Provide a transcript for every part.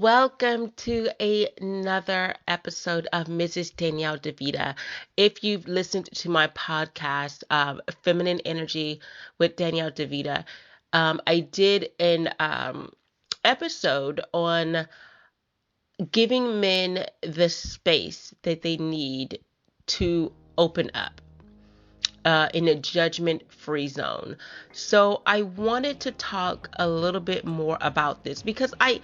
Welcome to another episode of Mrs. Danielle DeVita. If you've listened to my podcast, Feminine Energy with Danielle DeVita, I did an episode on giving men the space that they need to open up. In a judgment-free zone. So I wanted to talk a little bit more about this because I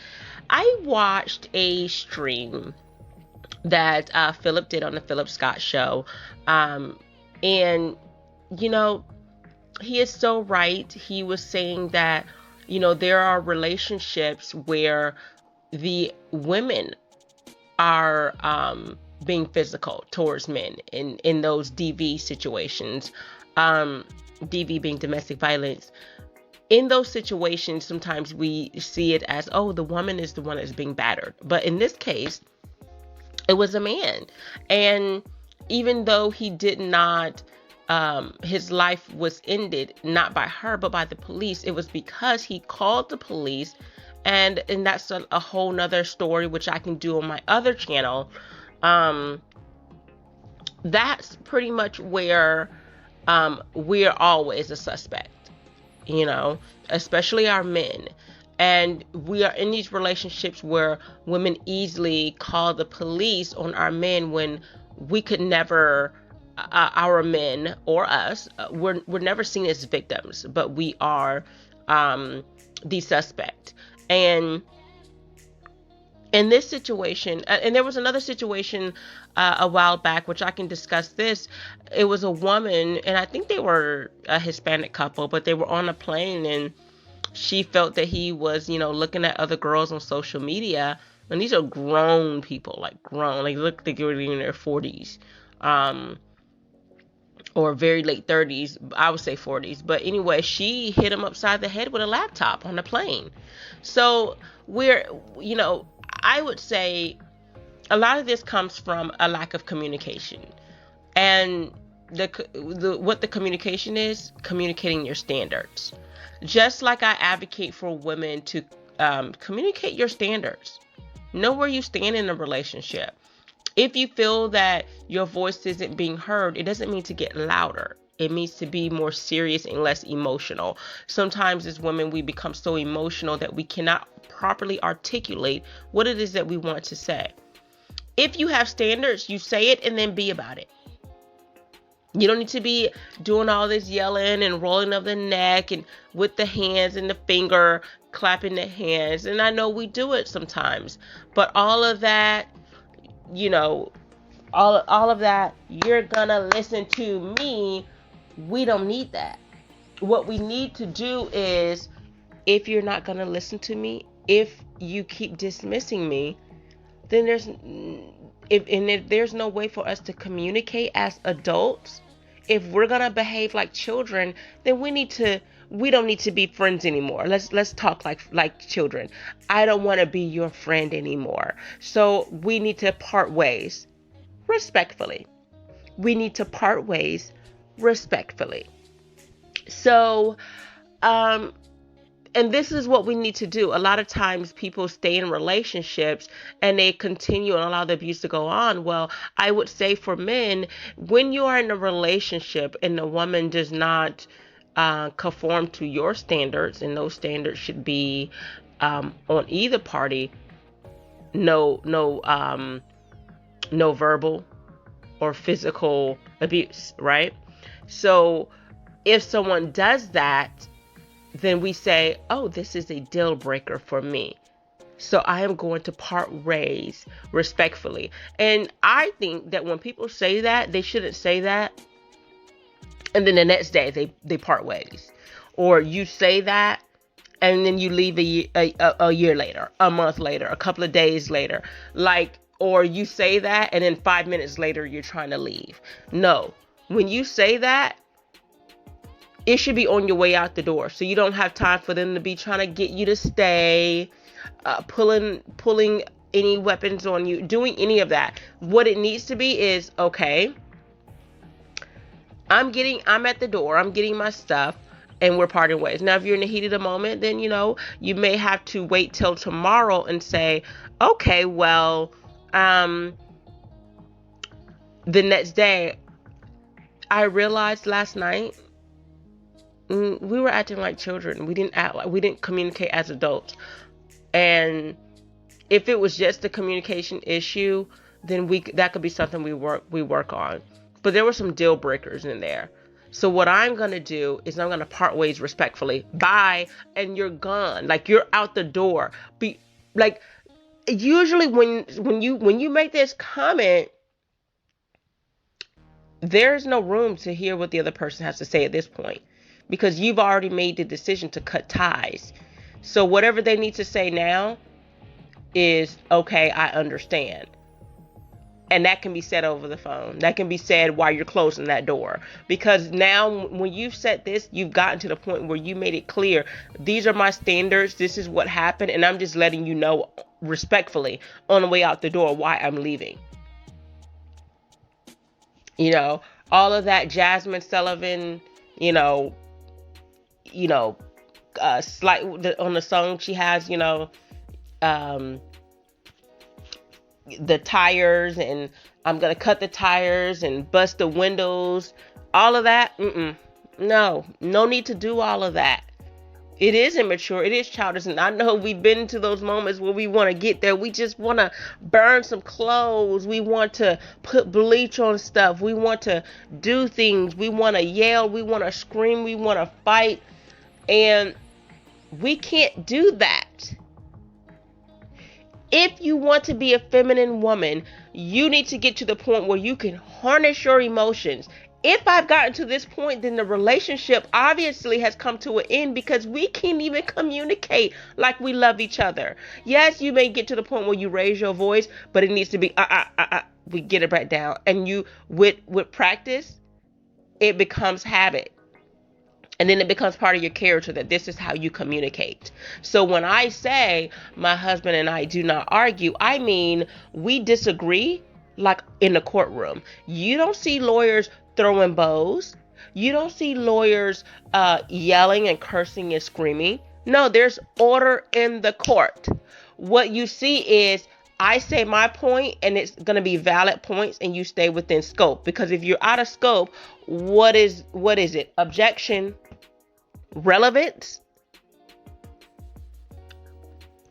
watched a stream that Philip did on the Philip Scott show, and you know he is so right. He was saying that there are relationships where the women are being physical towards men in those DV situations, DV being domestic violence. In those situations, sometimes we see it as, oh, the woman is the one that's being battered. But in this case, it was a man. And even though he did not, his life was ended, not by her, but by the police, it was because he called the police. And that's a whole nother story, which I can do on my other channel. That's pretty much where we're always a suspect, especially our men. And we are in these relationships where women easily call the police on our men when we could never, our men or us, we're never seen as victims, but we are the suspect. And in this situation, and there was another situation a while back, which I can discuss this. It was a woman, and I think they were a Hispanic couple, but they were on a plane, and she felt that he was, looking at other girls on social media. And these are grown people, like grown, like look, they were in their 40s, or very late 30s. I would say 40s. But anyway, she hit him upside the head with a laptop on the plane. So I would say a lot of this comes from a lack of communication. And what the communication is, communicating your standards. Just like I advocate for women to communicate your standards. Know where you stand in a relationship. If you feel that your voice isn't being heard, it doesn't mean to get louder. It means to be more serious and less emotional. Sometimes as women, we become so emotional that we cannot properly articulate what it is that we want to say. If you have standards, you say it and then be about it. You don't need to be doing all this yelling and rolling of the neck and with the hands and the finger, clapping the hands. And I know we do it sometimes, but all of that, all of that, you're gonna listen to me. We don't need that. What we need to do is, if you're not gonna listen to me, if you keep dismissing me, then if there's no way for us to communicate as adults, if we're gonna behave like children, then we don't need to be friends anymore. Let's talk like children. I don't want to be your friend anymore. So we need to part ways respectfully. We need to part ways respectfully. So, and this is what we need to do. A lot of times people stay in relationships and they continue and allow the abuse to go on. Well, I would say for men, when you are in a relationship and the woman does not conform to your standards, and those standards should be on either party, no verbal or physical abuse, right? So if someone does that, then we say, oh, this is a deal breaker for me. So I am going to part ways respectfully. And I think that when people say that, they shouldn't say that and then the next day they part ways. Or you say that and then you leave a year later, a month later, a couple of days later. Or you say that and then 5 minutes later you're trying to leave. No. When you say that, it should be on your way out the door. So you don't have time for them to be trying to get you to stay, pulling any weapons on you, doing any of that. What it needs to be is, okay, I'm at the door, I'm getting my stuff. and we're parting ways. Now, if you're in the heat of the moment, then, you may have to wait till tomorrow and say, okay, well, the next day, I realized last night, we were acting like children. We didn't communicate as adults. And if it was just a communication issue, then that could be something we work on. But there were some deal breakers in there. So what I'm going to do is I'm going to part ways respectfully. Bye. And you're gone. Like, you're out the door. Usually when you make this comment, there's no room to hear what the other person has to say at this point, because you've already made the decision to cut ties. So whatever they need to say now is, okay, I understand. And that can be said over the phone. That can be said while you're closing that door. Because now when you've said this, you've gotten to the point where you made it clear, these are my standards, this is what happened, and I'm just letting you know respectfully on the way out the door why I'm leaving. All of that Jasmine Sullivan, slight on the song she has, the tires, and I'm gonna cut the tires and bust the windows, all of that. No need to do all of that. It is immature, it is childish, and I know we've been to those moments where we want to get there. We just want to burn some clothes, we want to put bleach on stuff, we want to do things, we want to yell, we want to scream, we want to fight, and we can't do that. If you want to be a feminine woman, you need to get to the point where you can harness your emotions. If I've gotten to this point, then the relationship obviously has come to an end, because we can't even communicate like we love each other. Yes, you may get to the point where you raise your voice, but it needs to be, we get it back down. And with practice, it becomes habit. And then it becomes part of your character that this is how you communicate. So when I say my husband and I do not argue, I mean we disagree like in the courtroom. You don't see lawyers throwing bows. You don't see lawyers yelling and cursing and screaming. No, there's order in the court. What you see is I say my point, and it's going to be valid points, and you stay within scope. Because if you're out of scope, what is it? Objection. Relevance.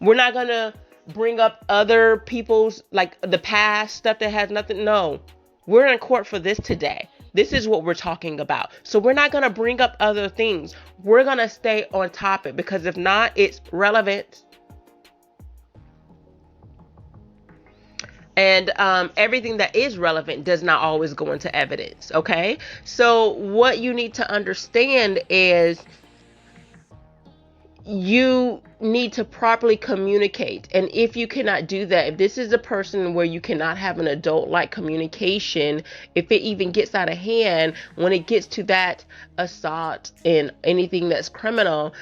We're not going to bring up other people's, like, the past stuff that has nothing. No, we're in court for this today. This is what we're talking about. So we're not going to bring up other things. We're going to stay on topic, because if not, it's relevant. And everything that is relevant does not always go into evidence. Okay. So what you need to understand is you need to properly communicate. And if you cannot do that, if this is a person where you cannot have an adult-like communication, if it even gets out of hand, when it gets to that assault and anything that's criminal,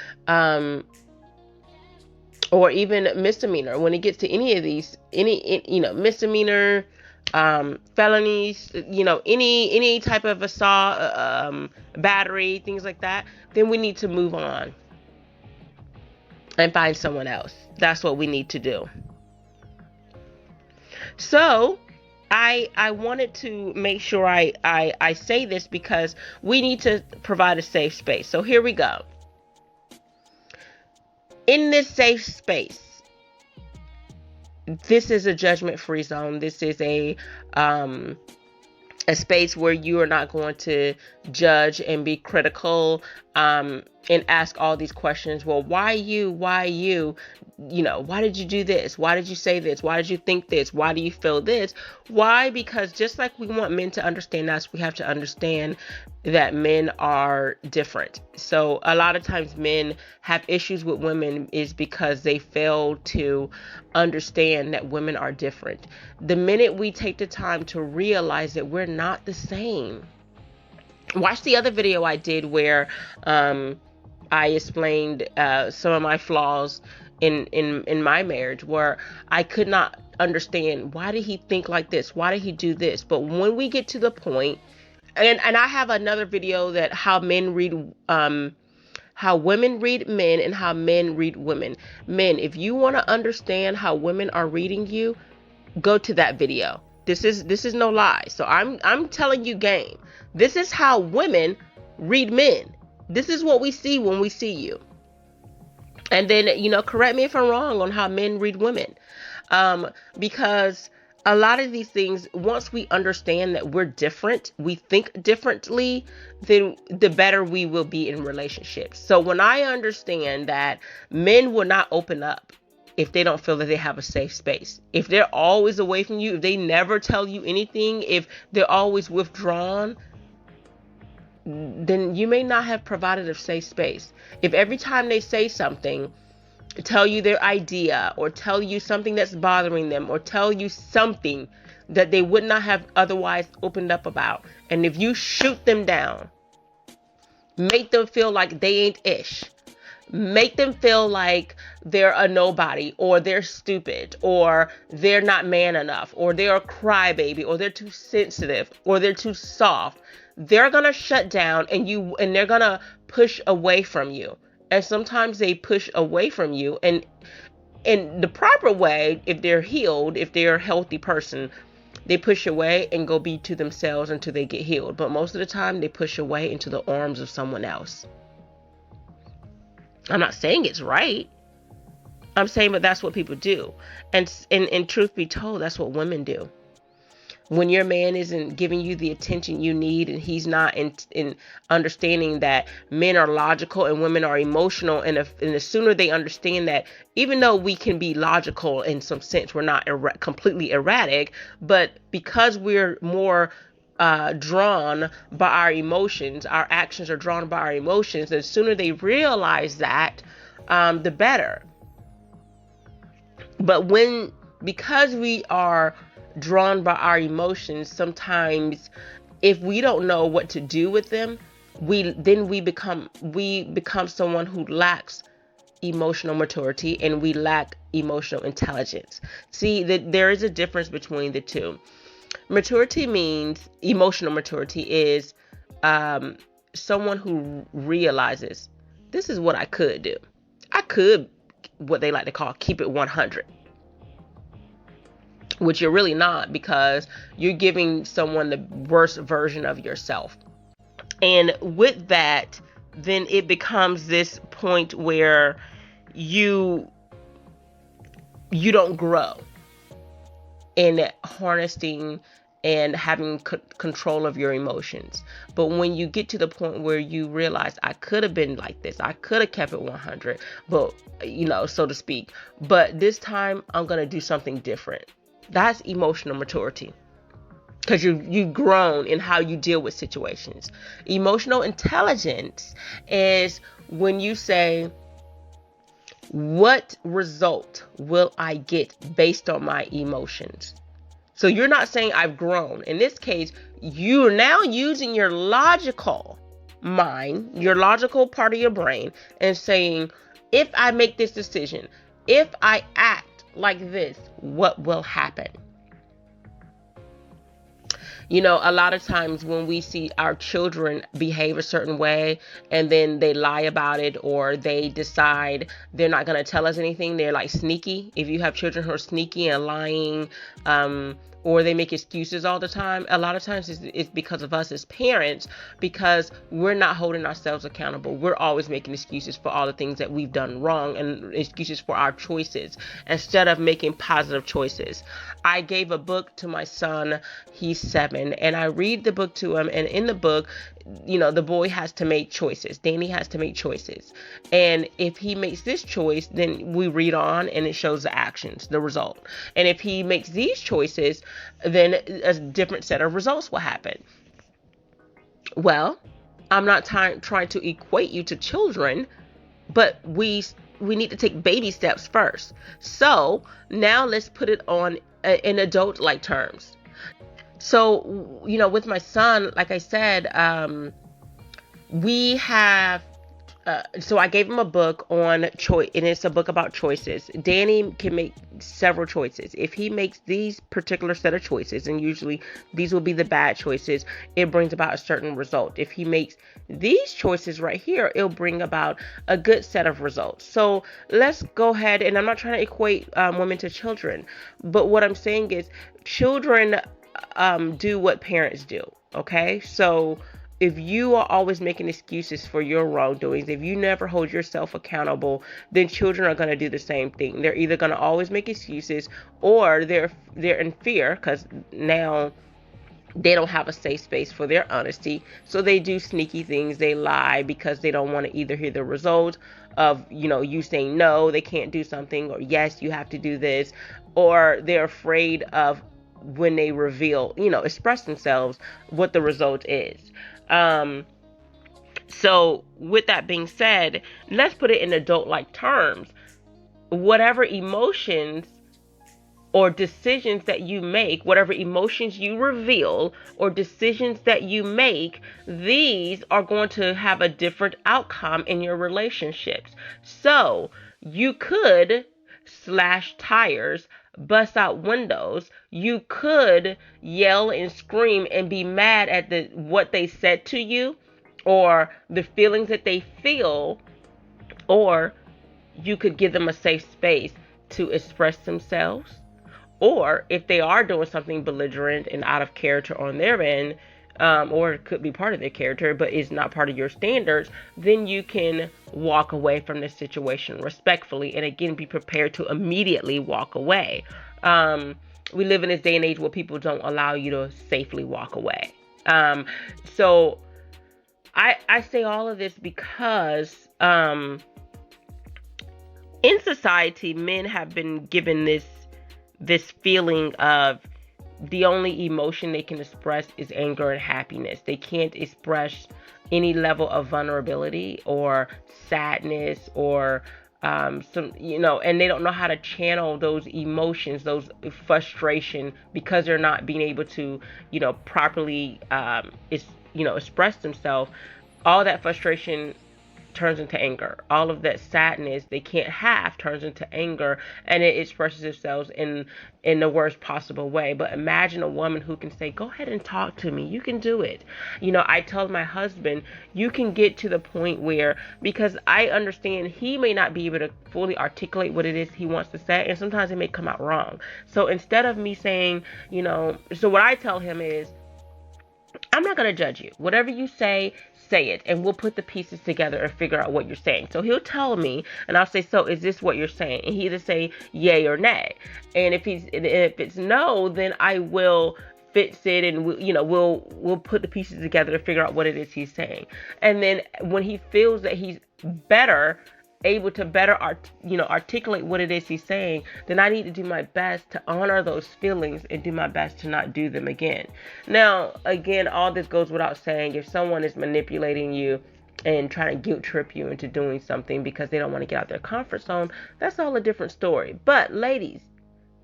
or even misdemeanor, when it gets to any of these, misdemeanor, felonies, any type of assault, battery, things like that, then we need to move on and find someone else. That's what we need to do. So I wanted to make sure I say this, because we need to provide a safe space. So here we go. In this safe space, this is a judgment-free zone. This is a space where you are not going to judge and be critical, and ask all these questions. Well, why you? Why did you do this? Why did you say this? Why did you think this? Why do you feel this? Why? Because just like we want men to understand us, we have to understand that men are different. So a lot of times men have issues with women is because they fail to understand that women are different. The minute we take the time to realize that we're not the same. Watch the other video I did where I explained some of my flaws in my marriage, where I could not understand, why did he think like this? Why did he do this? But when we get to the point, and I have another video that how men read how women read men and how men read women. Men, if you want to understand how women are reading you, go to that video. This is no lie. So I'm telling you game. This is how women read men. This is what we see when we see you. And then, correct me if I'm wrong on how men read women. Because a lot of these things, once we understand that we're different, we think differently, then the better we will be in relationships. So when I understand that men will not open up if they don't feel that they have a safe space, if they're always away from you, if they never tell you anything, if they're always withdrawn, then you may not have provided a safe space. If every time they say something, tell you their idea or tell you something that's bothering them or tell you something that they would not have otherwise opened up about, and if you shoot them down, make them feel like they ain't ish, make them feel like they're a nobody or they're stupid or they're not man enough or they're a crybaby or they're too sensitive or they're too soft, they're gonna shut down and they're gonna push away from you. And sometimes they push away from you, and in the proper way, if they're healed, if they're a healthy person, they push away and go be to themselves until they get healed. But most of the time they push away into the arms of someone else. I'm not saying it's right. I'm saying, but that's what people do. And truth be told, that's what women do. When your man isn't giving you the attention you need, and he's not in understanding that men are logical and women are emotional, and the sooner they understand that, even though we can be logical in some sense, we're not completely erratic, but because we're more drawn by our emotions, our actions are drawn by our emotions, and the sooner they realize that, the better. But because we are drawn by our emotions, sometimes if we don't know what to do with them, we become someone who lacks emotional maturity, and we lack emotional intelligence. See, there is a difference between the two. Emotional maturity is someone who realizes, this is what I could do. I could, what they like to call, keep it 100. Which you're really not, because you're giving someone the worst version of yourself. And with that, then it becomes this point where you don't grow in harnessing and having control of your emotions. But when you get to the point where you realize, I could have been like this, I could have kept it 100, but so to speak, but this time I'm going to do something different. That's emotional maturity, because you've grown in how you deal with situations. Emotional intelligence is when you say, what result will I get based on my emotions? So you're not saying I've grown. In this case, you're now using your logical mind, your logical part of your brain, and saying, if I make this decision, if I act like this, what will happen? A lot of times when we see our children behave a certain way and then they lie about it, or they decide they're not going to tell us anything, they're like sneaky. If you have children who are sneaky and lying, or they make excuses all the time, a lot of times it's because of us as parents, because we're not holding ourselves accountable. We're always making excuses for all the things that we've done wrong and excuses for our choices instead of making positive choices. I gave a book to my son, he's 7, and I read the book to him, and in the book, the boy has to make choices. Danny has to make choices. And if he makes this choice, then we read on and it shows the actions, the result. And if he makes these choices, then a different set of results will happen. Well, I'm not trying to equate you to children, but we need to take baby steps first. So now let's put it on in adult-like terms. So, with my son, like I said, we have so I gave him a book on choice, and it's a book about choices. Danny can make several choices. If he makes these particular set of choices, and usually these will be the bad choices, it brings about a certain result. If he makes these choices right here, it'll bring about a good set of results. So let's go ahead, and I'm not trying to equate women to children, but what I'm saying is children do what parents do. Okay, so if you are always making excuses for your wrongdoings, if you never hold yourself accountable, then children are going to do the same thing. They're either going to always make excuses, or they're in fear because now they don't have a safe space for their honesty. So they do sneaky things. They lie because they don't want to either hear the result of, you saying no, they can't do something, or yes, you have to do this, or they're afraid of when they reveal, express themselves, what the result is. So with that being said, let's put it in adult-like terms. Whatever emotions or decisions that you make, whatever emotions you reveal or decisions that you make, these are going to have a different outcome in your relationships. So you could slash tires, bust out windows. You could yell and scream and be mad at what they said to you, or the feelings that they feel, or you could give them a safe space to express themselves. Or if they are doing something belligerent and out of character on their end, or it could be part of their character, but is not part of your standards, then you can walk away from the situation respectfully, and again, be prepared to immediately walk away. We live in this day and age where people don't allow you to safely walk away. So I say all of this because in society, men have been given this feeling of the only emotion they can express is anger and happiness. They can't express any level of vulnerability or sadness or and they don't know how to channel those emotions, those frustration, because they're not being able to, properly, express themselves. All that frustration turns into anger. All of that sadness they can't have turns into anger, and it expresses itself in the worst possible way. But imagine a woman who can say, go ahead and talk to me. You can do it. I told my husband, you can get to the point where, because I understand he may not be able to fully articulate what it is he wants to say, and sometimes it may come out wrong. So instead of me saying, so what I tell him is, I'm not going to judge you. Whatever you say it, and we'll put the pieces together and figure out what you're saying. So he'll tell me, and I'll say, so is this what you're saying? And he either say yay or nay. And if it's no, then I will fix it, and we'll put the pieces together to figure out what it is he's saying. And then when he feels that he's able to better articulate what it is he's saying, then I need to do my best to honor those feelings and do my best to not do them again. Now, again, all this goes without saying. If someone is manipulating you and trying to guilt trip you into doing something because they don't want to get out their comfort zone, that's all a different story. But ladies,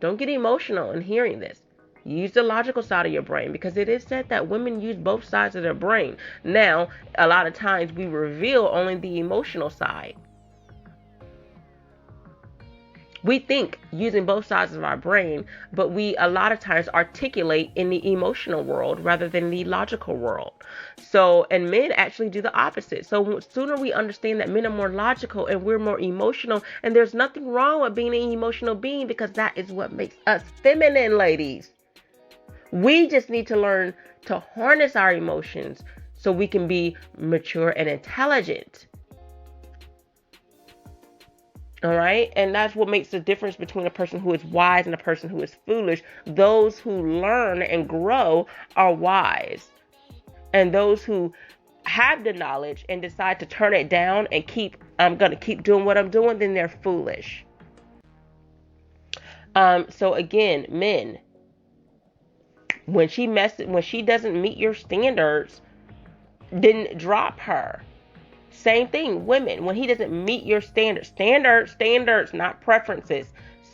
don't get emotional in hearing this. Use the logical side of your brain, because it is said that women use both sides of their brain. Now, a lot of times we reveal only the emotional side. We think using both sides of our brain, but we a lot of times articulate in the emotional world rather than the logical world. So, and men actually do the opposite. So sooner we understand that men are more logical and we're more emotional, and there's nothing wrong with being an emotional being, because that is what makes us feminine, ladies. We just need to learn to harness our emotions so we can be mature and intelligent. All right. And that's what makes the difference between a person who is wise and a person who is foolish. Those who learn and grow are wise. And those who have the knowledge and decide to turn it down and I'm going to keep doing what I'm doing, then they're foolish. So again, men, when she doesn't meet your standards, then drop her. Same thing, women, when he doesn't meet your standards, not preferences,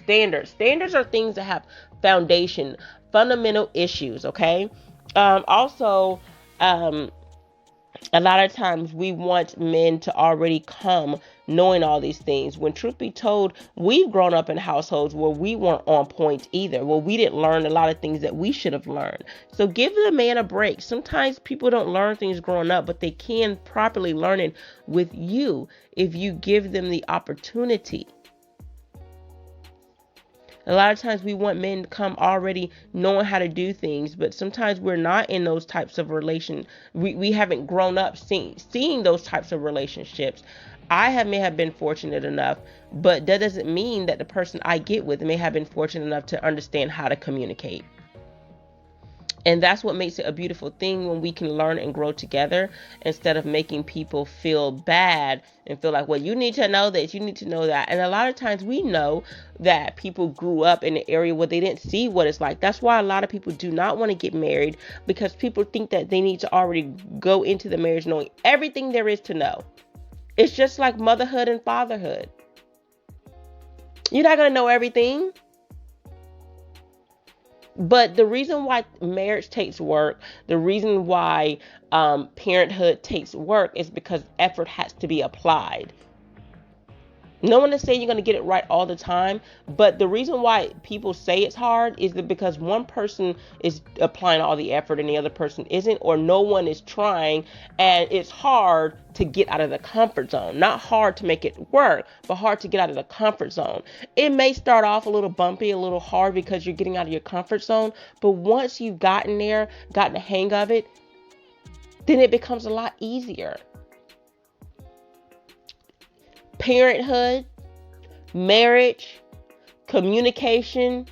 standards are things that have foundation, fundamental issues. Okay. Also, A lot of times we want men to already come knowing all these things, when truth be told, we've grown up in households where we weren't on point either, where we didn't learn a lot of things that we should have learned. So give the man a break. Sometimes people don't learn things growing up, but they can properly learn it with you if you give them the opportunity. A lot of times we want men to come already knowing how to do things, but sometimes we're not in those types of we haven't grown up seeing those types of relationships. May have been fortunate enough, but that doesn't mean that the person I get with may have been fortunate enough to understand how to communicate. And that's what makes it a beautiful thing, when we can learn and grow together, instead of making people feel bad and feel like, well, you need to know this, you need to know that. And a lot of times we know that people grew up in an area where they didn't see what it's like. That's why a lot of people do not want to get married, because people think that they need to already go into the marriage knowing everything there is to know. It's just like motherhood and fatherhood. You're not going to know everything. But the reason why marriage takes work, the reason why parenthood takes work, is because effort has to be applied. No one is saying you're going to get it right all the time, but the reason why people say it's hard is that because one person is applying all the effort and the other person isn't, or no one is trying, and it's hard to get out of the comfort zone. Not hard to make it work, but hard to get out of the comfort zone. It may start off a little bumpy, a little hard, because you're getting out of your comfort zone, but once you've gotten there, gotten the hang of it, then it becomes a lot easier. Parenthood, marriage, communication,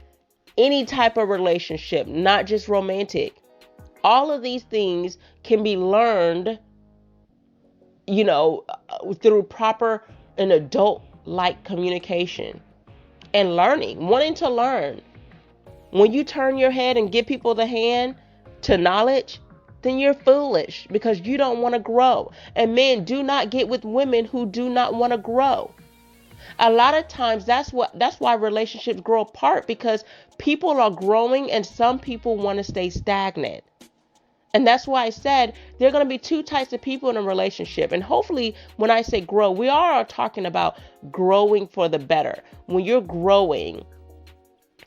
any type of relationship, not just romantic. All of these things can be learned, through proper and adult-like communication and wanting to learn. When you turn your head and give people the hand to knowledge, then you're foolish, because you don't want to grow. And men, do not get with women who do not want to grow. A lot of times that's why relationships grow apart, because people are growing and some people want to stay stagnant. And that's why I said there are going to be two types of people in a relationship. And hopefully when I say grow, we are talking about growing for the better. When you're growing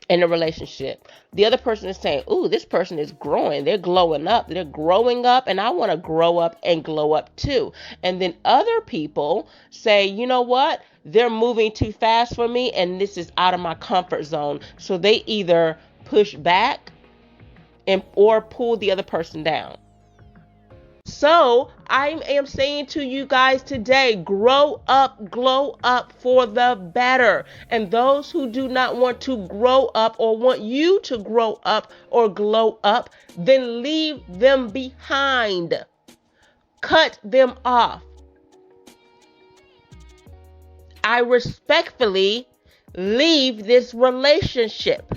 in a relationship, the other person is saying, ooh, this person is growing. They're glowing up. They're growing up, and I want to grow up and glow up too. And then other people say, you know what? They're moving too fast for me, and this is out of my comfort zone. So they either push back or pull the other person down. So I am saying to you guys today, grow up, glow up for the better. And those who do not want to grow up or want you to grow up or glow up, then leave them behind. Cut them off. I respectfully leave this relationship.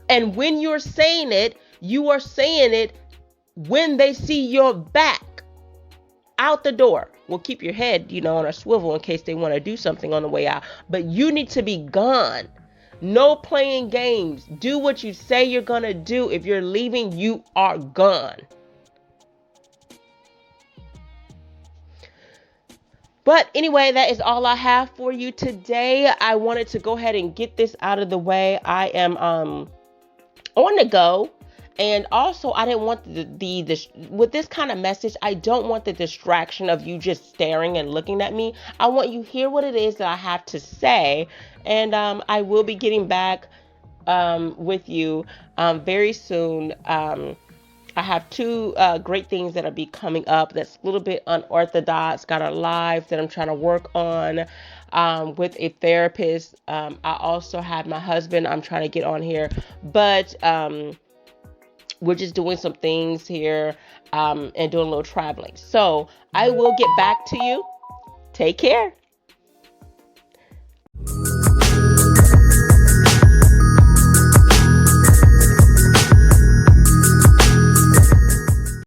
And when you're saying it, you are saying it when they see your back out the door. Well, keep your head, on a swivel in case they want to do something on the way out. But you need to be gone. No playing games. Do what you say you're going to do. If you're leaving, you are gone. But anyway, that is all I have for you today. I wanted to go ahead and get this out of the way. I am on the go. And also, I didn't want with this kind of message, I don't want the distraction of you just staring and looking at me. I want you to hear what it is that I have to say. And I will be getting back with you very soon. I have two great things that'll be coming up that's a little bit unorthodox. Got a live that I'm trying to work on with a therapist. I also have my husband I'm trying to get on here. But we're just doing some things here and doing a little traveling. So I will get back to you. Take care.